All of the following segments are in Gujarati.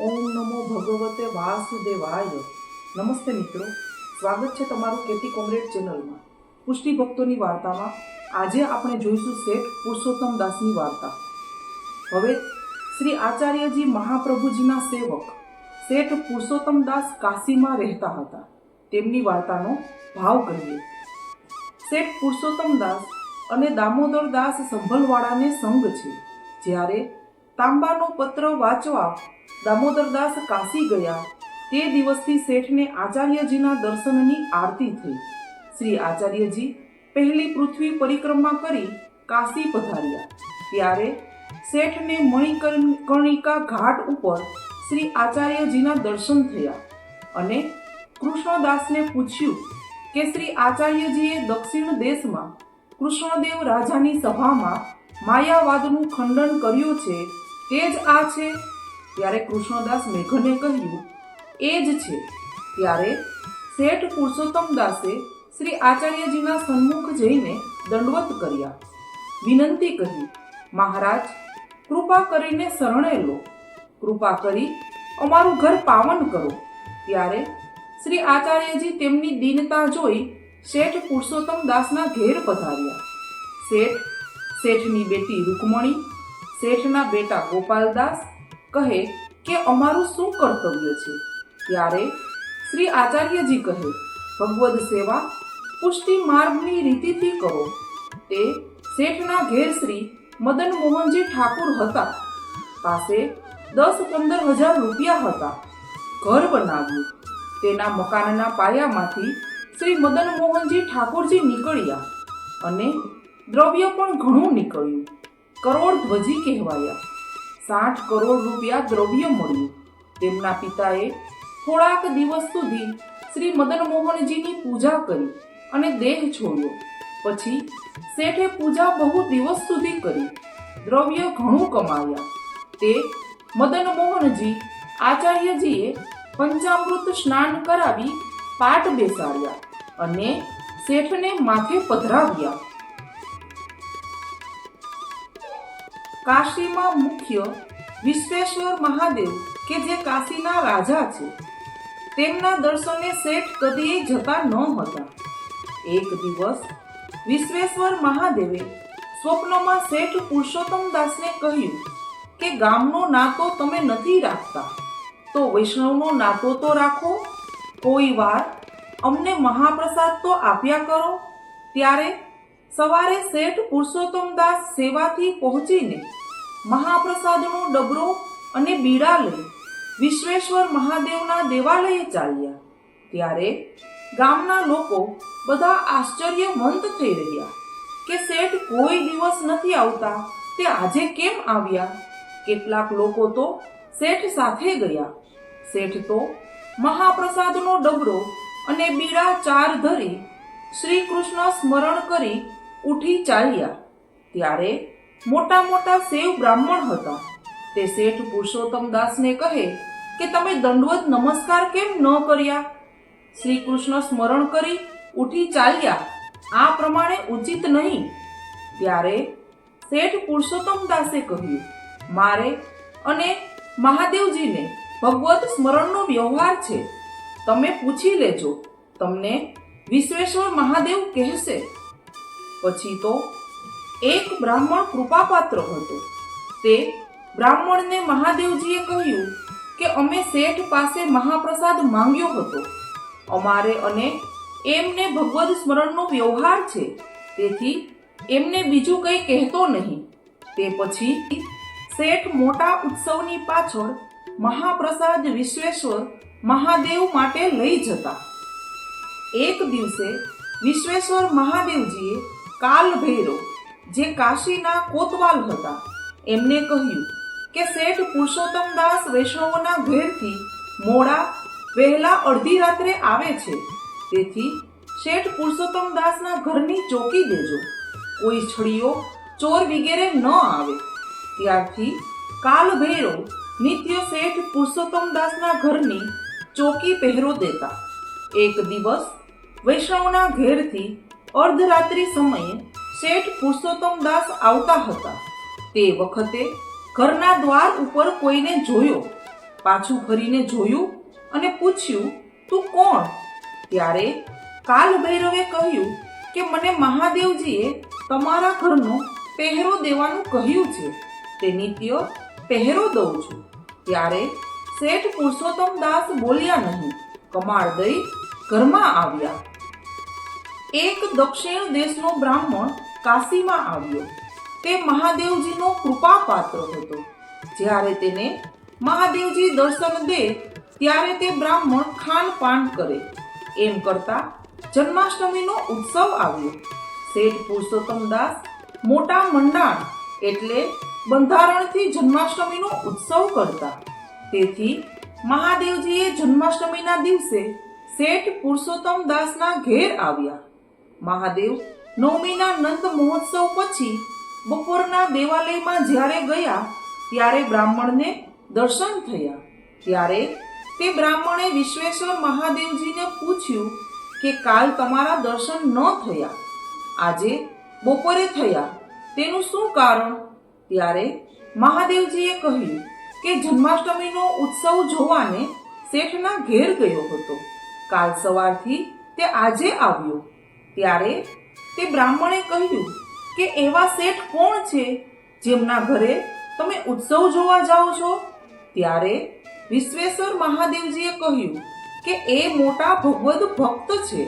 ઓમ નમો ભગવતે વાસુદેવાય. નમસ્તે મિત્રો, સ્વાગત છે તમારું કેટી કોમરેડ ચેનલમાં. પુષ્ટિ ભક્તોની વાર્તામાં આજે આપણે જોઈશું શેઠ પુરુષોત્તમ દાસની વાર્તા. હવે શ્રી આચાર્યજી મહાપ્રભુજીના સેવક શેઠ પુરુષોત્તમ દાસ કાશીમાં રહેતા હતા. તેમની વાર્તાનો ભાવ કરીએ. શેઠ પુરુષોત્તમ દાસ અને દામોદર દાસ સંભલવાળાને સંગ છે. જ્યારે તાંબાનો પત્ર વાંચવા દામોદરદાસ કાશી ગયા તે દિવસથી શેઠને આચાર્યજીના દર્શનની આરતી થઈ. શ્રી આચાર્યજી પહેલી પૃથ્વી પરિક્રમા કરી કાશી પધાર્યા. ત્યારે શેઠને મણિકર્ણિકા ઘાટ ઉપર શ્રી આચાર્યજીના દર્શન થયા અને કૃષ્ણદાસને પૂછ્યું કે શ્રી આચાર્યજીએ દક્ષિણ દેશમાં કૃષ્ણદેવ રાજાની સભામાં માયાવાદનું ખંડન કર્યું છે તે જ આ છે? ત્યારે કૃષ્ણદાસ મેઘને કહ્યું, એ જ છે. ત્યારે શેઠ પુરુષોત્તમ દાસે શ્રી આચાર્યજીના સન્મુખ જઈને દંડવત કર્યા. વિનંતી કરી, મહારાજ, કૃપા કરીને શરણે લો. કૃપા કરી અમારું ઘર પાવન કરો. ત્યારે શ્રી આચાર્યજી તેમની દીનતા જોઈ શેઠ પુરુષોત્તમ દાસના ઘેર પધાર્યા. શેઠની બેટી રૂકમણી, શેઠના બેટા ગોપાલદાસ કહે કે અમારું શું કર્તવ્ય છે? ત્યારે શ્રી આચાર્યજી કહે, ભગવદ સેવા પુષ્ટિ માર્ગની રીતિથી કરો. તે શેઠના ઘેર શ્રી મદન મોહનજી ઠાકુર હતા. પાસે 10-15 હજાર રૂપિયા હતા. ઘર બનાવ્યું. તેના મકાનના પાયામાંથી શ્રી મદન મોહનજી ઠાકુરજી નીકળ્યા અને દ્રવ્ય પણ ઘણું નીકળ્યું. કરોડધ્વજી કહેવાયા. 60 કરોડ રૂપિયા દ્રવ્ય મળ્યું. તેમના પિતાએ થોડાક દિવસ સુધી શ્રી મદન મોહનજીની પૂજા કરી અને દેહ છોડ્યો. પછી શેઠે પૂજા બહુ દિવસ સુધી કરી. દ્રવ્ય ઘણું કમાયા. તે મદન મોહનજી આચાર્યજીએ પંચામૃત સ્નાન કરાવી પાટ બેસાડ્યા અને શેઠને માથે પધરાવ્યા. કાશીમાં મુખ્ય વિશ્વેશ્વર મહાદેવ કે જે કાશીના રાજા છે, તેમના દર્શને શેઠ કદીએ જતા ન હતા. એક દિવસ વિશ્વેશ્વર મહાદેવે સ્વપ્નમાં શેઠ પુરુષોત્તમ દાસને કહ્યું કે ગામનો નાતો તમે નથી રાખતા તો વૈષ્ણવનો નાતો તો રાખો. કોઈ વાર અમને મહાપ્રસાદ તો આપ્યા કરો. ત્યારે સવારે શેઠ પુરુષોત્તમ દાસ સેવાથી પહોંચીને મહાપ્રસાદનો ડબરો અને બીડા લઈ વિશ્વેશ્વર મહાદેવના દેવાલયે ચાલ્યા. ત્યારે ગામના લોકો બધા આશ્ચર્યમંત થઈ રહ્યા કે શેઠ કોઈ દિવસ નથી આવતા, તે આજે કેમ આવ્યા? કેટલાક લોકો તો શેઠ સાથે ગયા. શેઠ તો મહાપ્રસાદનો ડબરો અને બીડા 4 ધરી શ્રી કૃષ્ણ સ્મરણ કરી ઉઠી ચાલ્યા. ત્યારે મોટા મોટા સેવ બ્રાહ્મણ હતા. તે શેઠ પુરુષોત્તમ દાસને કહે કે તમે દંડવત નમસ્કાર કેમ ન કર્યા? શ્રી કૃષ્ણ સ્મરણ કરી ઉઠી ચાલ્યા. આ પ્રમાણે ઉચિત નહીં. ત્યારે શેઠ પુરુષોત્તમ દાસે કહ્યું, મારે અને મહાદેવજીને ભગવત સ્મરણનો વ્યવહાર છે. તમે પૂછી લેજો, તમને વિશ્વેશ્વર મહાદેવ કહેશે. પછી તો એક બ્રાહ્મણ કૃપાપાત્ર હતો. તે બ્રાહ્મણને મહાદેવજીએ કહ્યું કે અમે શેઠ પાસે મહાપ્રસાદ માંગ્યો હતો. અમારે અને એમને ભગવદ સ્મરણનો વ્યવહાર છે, તેથી એમને બીજું કંઈ કહેતો નહીં. તે પછી શેઠ મોટા ઉત્સવની પાછળ મહાપ્રસાદ વિશ્વેશ્વર મહાદેવ માટે લઈ જતા. એક દિવસે વિશ્વેશ્વર મહાદેવજીએ કાલ ભૈરવ, જે કાશીના કોતવાલ હતા, એમને કહ્યું કે શેઠ પુરુષોત્તમ દાસ વૈષ્ણવોના ઘેરથી મોડા વહેલા અડધી રાત્રે આવે છે. તેથી શેઠ પુરુષોત્તમ દાસના ઘરની ચોકી દેજો. કોઈ છડીઓ ચોર વગેરે ન આવે. ત્યારથી કાલ ભૈરવ નિત્ય શેઠ પુરુષોત્તમ દાસના ઘરની ચોકી પહેરો દેતા. એક દિવસ વૈષ્ણવના ઘેરથી અર્ધરાત્રિ સમયે શેઠ પુરુષોત્તમ દાસ આવતા હતા. તે વખતે ઘરના દ્વાર ઉપર કોઈને જોયો પાછું ફરીને જોયું અને પૂછ્યું, તું કોણ? ત્યારે કાલ ભૈરવે કહ્યું કે મને મહાદેવજીએ તમારા ઘરનો પહેરો દેવાનું કહ્યું છે, તે નિત્ય પહેરો દઉં છું. ત્યારે શેઠ પુરુષોત્તમ દાસ બોલ્યા નહીં, કમાડ દઈ ઘરમાં આવ્યા. એક દક્ષિણ દેશનો બ્રાહ્મણ કાશીમાં આવ્યો. તે મહાદેવજીનો કૃપા પાત્ર હતો. જ્યારે તેને મહાદેવજી દર્શન દે ત્યારે તે બ્રાહ્મણ ખાનપાન કરે. એમ કરતા જન્માષ્ટમીનો ઉત્સવ આવ્યો. શેઠ પુરુષોત્તમ દાસ મોટા મંડાણ એટલે બંધારણથી જન્માષ્ટમીનો ઉત્સવ કરતા. તેથી મહાદેવજીએ જન્માષ્ટમીના દિવસે શેઠ પુરુષોત્તમ દાસના ઘેર આવ્યા. મહાદેવ નવમીના નંદ મહોત્સવ પછી બપોરના દેવાલયમાં જ્યારે ગયા ત્યારે બ્રાહ્મણને દર્શન થયા. ત્યારે તે બ્રાહ્મણે વિશ્વેશ્વર મહાદેવજીને પૂછ્યું કે કાલ તમારા દર્શન ન થયા, આજે બપોરે થયા, તેનું શું કારણ? ત્યારે મહાદેવજીએ કહ્યું કે જન્માષ્ટમીનો ઉત્સવ જોવાને શેઠના ઘેર ગયો હતો. કાલ સવારથી તે આજે આવ્યો. ત્યારે તે બ્રાહ્મણે કહ્યું કે એવા શેઠ કોણ છે જેમના ઘરે તમે ઉત્સવ જોવા જાઓ છો? ત્યારે વિશ્વેશ્વર મહાદેવજીએ કહ્યું કે એ મોટા ભગવદ ભક્ત છે.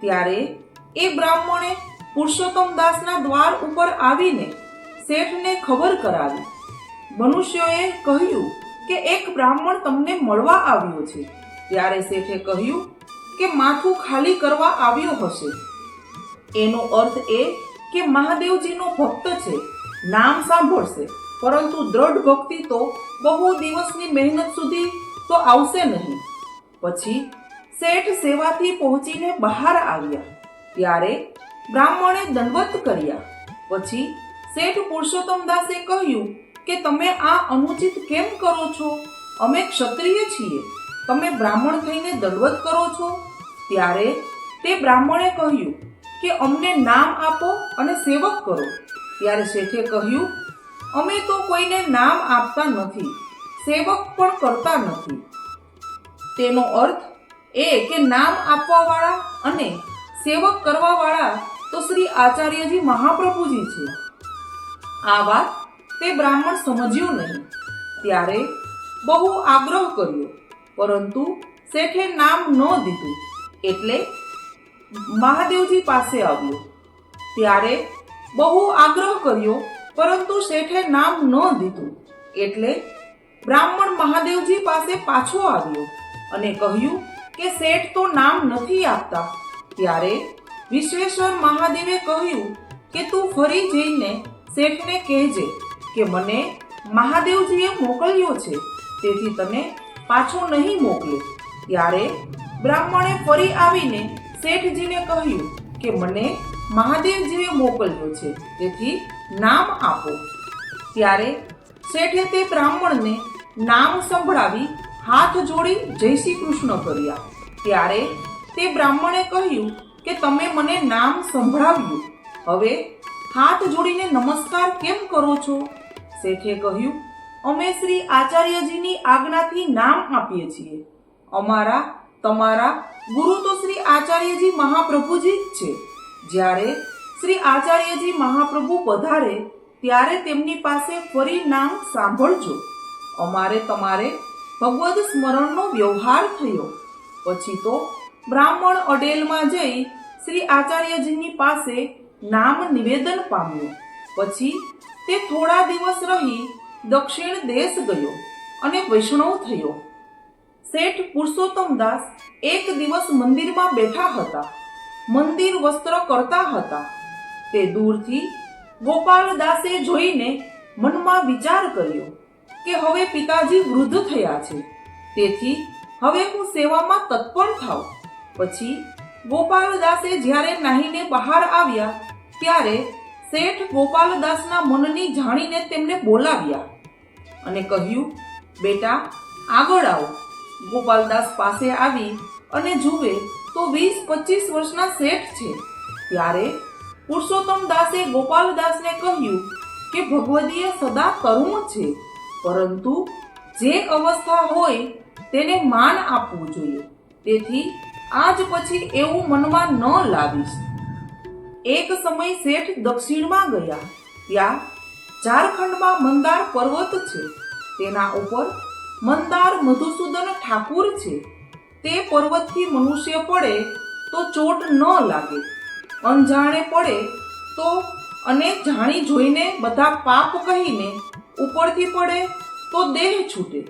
ત્યારે એ બ્રાહ્મણે પુરુષોત્તમ દાસના દ્વાર ઉપર આવીને શેઠને ખબર કરાવી. મનુષ્યોએ કહ્યું કે એક બ્રાહ્મણ તમને મળવા આવ્યો છે. ત્યારે શેઠે કહ્યું કે માથું ખાલી કરવા આવ્યો હશે. એનો અર્થ એ કે મહાદેવજીનો ભક્ત છે, નામ સાંભળશે, પરંતુ દ્રઢ ભક્તિ તો બહુ દિવસની મહેનત સુધી તો આવશે નહીં. પછી શેઠ સેવાથી પહોંચીને બહાર આવ્યા. ત્યારે બ્રાહ્મણે દંડવત કર્યા. પછી શેઠ પુરુષોત્તમ દાસે કહ્યું કે તમે આ અનુચિત કેમ કરો છો? અમે ક્ષત્રિય છીએ, તમે બ્રાહ્મણ થઈને દંડવત કરો છો? ત્યારે તે બ્રાહ્મણે કહ્યું કે અમને નામ આપો અને સેવક કરો. ત્યારે શેઠે કહ્યું, અમે તો કોઈને નામ આપતા નથી, સેવક પણ કરતા નથી. તેનો અર્થ એ કે નામ આપવાવાળા અને સેવક કરવાવાળા તો શ્રી આચાર્યજી મહાપ્રભુજી છે. આ વાત તે બ્રાહ્મણ સમજ્યું નહીં. ત્યારે બહુ આગ્રહ કર્યો, પરંતુ શેઠે નામ ન દીધું. એટલે મહાદેવજી પાસે આવ્યો. ત્યારે બહુ આગ્રહ કર્યો, પરંતુ શેઠે નામ ન દીધું. એટલે બ્રાહ્મણ મહાદેવજી પાસે પાછો આવ્યો અને કહ્યું કે શેઠ તો નામ નથી આપતા. ત્યારે વિશ્વેશ્વર મહાદેવે કહ્યું કે તું ફરી જઈને શેઠને કહેજે કે મને મહાદેવજીએ મોકલ્યો છે, તેથી તને પાછો નહીં મોકલે. ત્યારે બ્રાહ્મણે ફરી આવીને શેઠજીને કહ્યું કે મને મહાદેવજીએ મોકલ્યો છે, તેથી નામ આપો. ત્યારે શેઠે તે બ્રાહ્મણને નામ સંભળાવી હાથ જોડી જય શ્રી કૃષ્ણ કર્યા. ત્યારે તે બ્રાહ્મણે કહ્યું કે તમે મને નામ સંભળાવ્યું, હવે હાથ જોડીને નમસ્કાર કેમ કરો છો? શેઠે કહ્યું, અમે શ્રી આચાર્યજીની આજ્ઞાથી નામ આપીએ છીએ. અમારા તમારા ગુરુ તો શ્રી આચાર્યજી મહાપ્રભુજી જ છે. જ્યારે શ્રી આચાર્યજી મહાપ્રભુ પધારે ત્યારે તેમની પાસે ફરી નામ સાંભળજો. અમારે તમારે ભગવદ સ્મરણનો વ્યવહાર થયો. પછી તો બ્રાહ્મણ અડેલમાં જઈ શ્રી આચાર્યજીની પાસે નામ નિવેદન પામ્યું. પછી તે થોડા દિવસ રહી દક્ષિણ દેશ ગયો અને વૈષ્ણવ થયો. શેઠ પુરુષોત્તમ દાસ એક દિવસ મંદિરમાં બેઠા હતા. મંદિર વસ્ત્ર કરતા હતા. તે દૂરથી ગોપાલદાસે જોઈને મનમાં વિચાર કર્યો કે હવે પિતાજી વૃદ્ધ થયા છે, તેથી હવે હું સેવામાં તત્પર થાઉં. પછી ગોપાલદાસે જ્યારે નાહીને બહાર આવ્યા ત્યારે શેઠ ગોપાલદાસના મનની જાણીને તેમને બોલાવ્યા અને કહ્યું, બેટા આગળ આવો. ગોપાલદાસ પાસે આવી અને જુએ તો 20-25 વર્ષના શેઠ છે. ત્યારે પુરુષોત્તમ દાસે ગોપાલદાસને કહ્યું કે ભગવદીય સદા તરુણ છે, પરંતુ જે અવસ્થા હોય તેને માન આપવું જોઈએ. તેથી આજ પછી એવું મનમાં ન લાવીશ. એક સમય શેઠ દક્ષિણમાં ગયા. ત્યાં ઝારખંડમાં મંદાર પર્વત છે. તેના ઉપર મંદાર મધુસૂદન ઠાકુર છે. તે પર્વતથી મનુષ્ય પડે તો ચોટ ન લાગે, અણજાણે પડે તો અને જાણી જોઈને બધા પાપ કહીને ઉપરથી પડે તો દેહ છૂટે,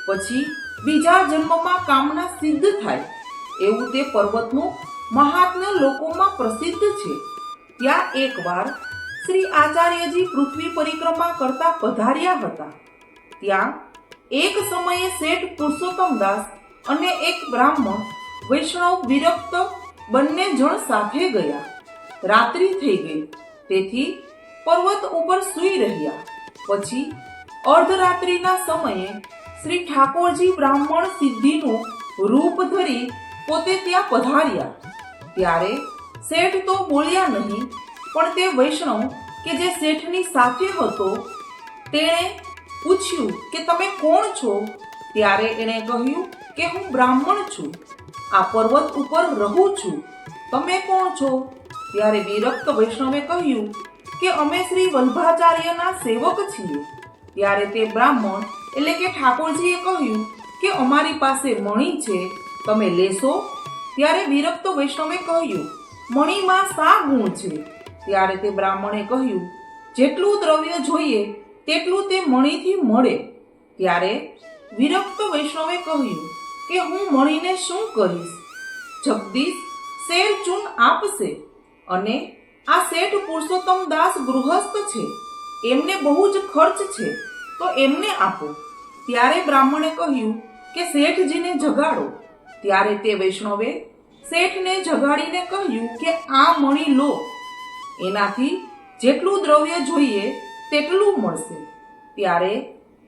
પછી બીજા જન્મમાં કામના સિદ્ધ થાય. એવું તે પર્વતનું મહાત્મ્ય લોકોમાં પ્રસિદ્ધ છે. ત્યાં એકવાર શ્રી આચાર્યજી પૃથ્વી પરિક્રમા કરતા પધાર્યા હતા. ત્યાં એક સમયે શેઠ પુરુષોત્તમદાસ અને એક બ્રાહ્મણ વૈષ્ણવ વિરક્ત બંને જણ સાથે ગયા. રાત્રિ થઈ ગઈ, તેથી પર્વત ઉપર સૂઈ રહ્યા. પછી અર્ધરાત્રિના સમયે શ્રી ઠાકોરજી બ્રાહ્મણ સિદ્ધિનું રૂપ ધરી પોતે ત્યાં પધાર્યા. ત્યારે શેઠ તો બોલ્યા નહીં, પણ તે વૈષ્ણવ કે જે શેઠની સાથે હતો તેણે પૂછ્યું કે તમે કોણ છો? ત્યારે એણે કહ્યું કે હું બ્રાહ્મણ છું, આ પર્વત ઉપર રહું છું. તમે કોણ છો? ત્યારે વિરક્ત વૈષ્ણવે કહ્યું કે અમે શ્રી વલ્ભાચાર્યના સેવક છીએ. ત્યારે તે બ્રાહ્મણ એટલે કે ઠાકોરજીએ કહ્યું કે અમારી પાસે મણી છે, તમે લેશો? ત્યારે વિરક્ત વૈષ્ણવે કહ્યું, મણીમાં શા ગુણ છે? ત્યારે તે બ્રાહ્મણે કહ્યું, જેટલું દ્રવ્ય જોઈએ તેટલું તે મણીથી મળે. ત્યારે વિરક્ત વૈષ્ણવે કહ્યું કે હું મણીને શું કરીશ? જગદીશ શેર ચૂન આપશે, અને આ શેઠ પુરુષોત્તમ દાસ ગૃહસ્થ છે, એમને બહુ જ ખર્ચ છે, તો એમને આપો. ત્યારે બ્રાહ્મણે કહ્યું કે શેઠજીને જગાડો. ત્યારે તે વૈષ્ણવે શેઠને જગાડીને કહ્યું કે આ મણી લો, એનાથી જેટલું દ્રવ્ય જોઈએ તેટલું મળશે. ત્યારે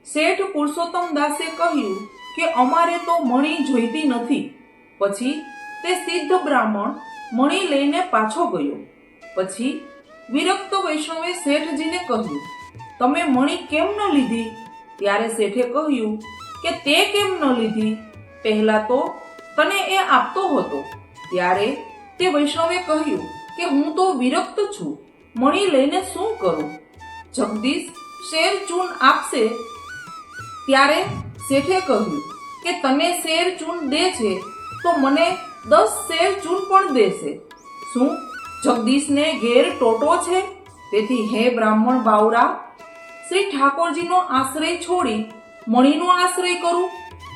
શેઠ પુરુષોત્તમ દાસે કહ્યું કે અમારે તો મણી જોઈતી નથી. પછી તે સિદ્ધ બ્રાહ્મણ મણી લઈને પાછો ગયો. પછી વિરક્ત વૈષ્ણવે શેઠજીને કહ્યું, તમે મણી કેમ ન લીધી? ત્યારે શેઠે કહ્યું કે તે કેમ ન લીધી? પહેલા તો તને એ આપતો હતો. ત્યારે તે વૈષ્ણવે કહ્યું કે હું તો વિરક્ત છું, મણી લઈને શું કરું? જગદીશ શેર ચૂન આપશે. ત્યારે શેઠે કહ્યું કે તને શેર ચૂન દે છે તો મને 10 શેર ચૂન પણ દેશે. શું જગદીશને ઘેર ટોટો છે? તેથી હે બ્રાહ્મણ બાવરા, શ્રી ઠાકોરજીનો આશ્રય છોડી મણીનો આશ્રય કરું.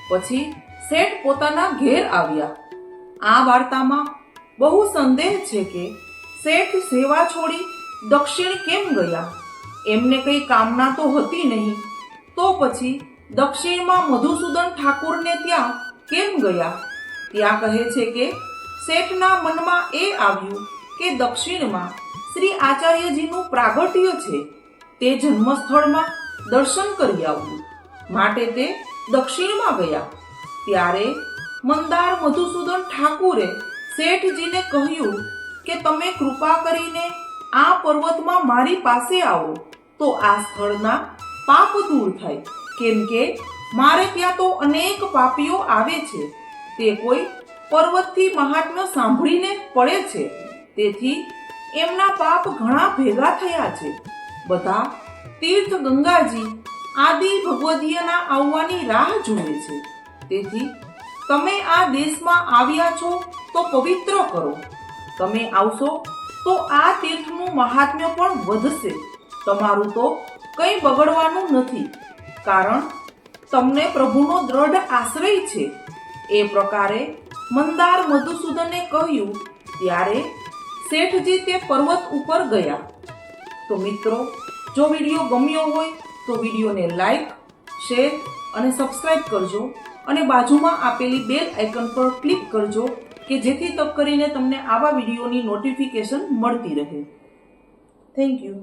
પછી શેઠ પોતાના ઘેર આવ્યા. આ વાર્તામાં બહુ સંદેહ છે કે શેઠ સેવા છોડી દક્ષિણ કેમ ગયા? એમને કઈ કામના તો હતી નહીં, તો પછી દક્ષિણમાં મધુસૂદન ઠાકુરને ત્યાં કેમ ગયા? ત્યાં કહે છે કે શેઠના મનમાં એ આવ્યું કે દક્ષિણમાં શ્રી આચાર્યજીનું પ્રાગટ્ય છે, તે જન્મસ્થળમાં દર્શન કરી આવવું, માટે તે દક્ષિણમાં ગયા. ત્યારે મંદાર મધુસૂદન ઠાકુરે શેઠજીને કહ્યું કે તમે કૃપા કરીને આ પર્વતમાં મારી પાસે આવો તો આ સ્થળના પાપ દૂર થાય, કેમ કે મારે ત્યાં તો અનેક પાપીઓ આવે છે, તે કોઈ પર્વતથી મહાત્મ્ય સાંભળીને પડે છે, તેથી એમના પાપ ઘણા ભેગા થયા છે. બધા તીર્થ ગંગાજી આદિ ભગવદીયના આવવાની રાહ જુએ છે. તેથી તમે આ દેશમાં આવ્યા છો તો પવિત્ર કરો. તમે આવશો તો આ તીર્થનું મહાત્મ્ય પણ વધશે. તમારું તો કંઈ બગડવાનું નથી, કારણ તમને પ્રભુનો દ્રઢ આશ્રય છે. એ પ્રકારે મંદાર મધુસૂદને કહ્યું. ત્યારે શેઠજી તે પર્વત ઉપર ગયા. તો મિત્રો, જો વિડીયો ગમ્યો હોય તો વિડીયોને લાઈક, શેર અને સબસ્ક્રાઇબ કરજો, અને બાજુમાં આપેલી બેલ આઇકન પર ક્લિક કરજો કે જેથી તક કરીને તમને આવા વિડીયોની નોટિફિકેશન મળતી રહે. Thank you.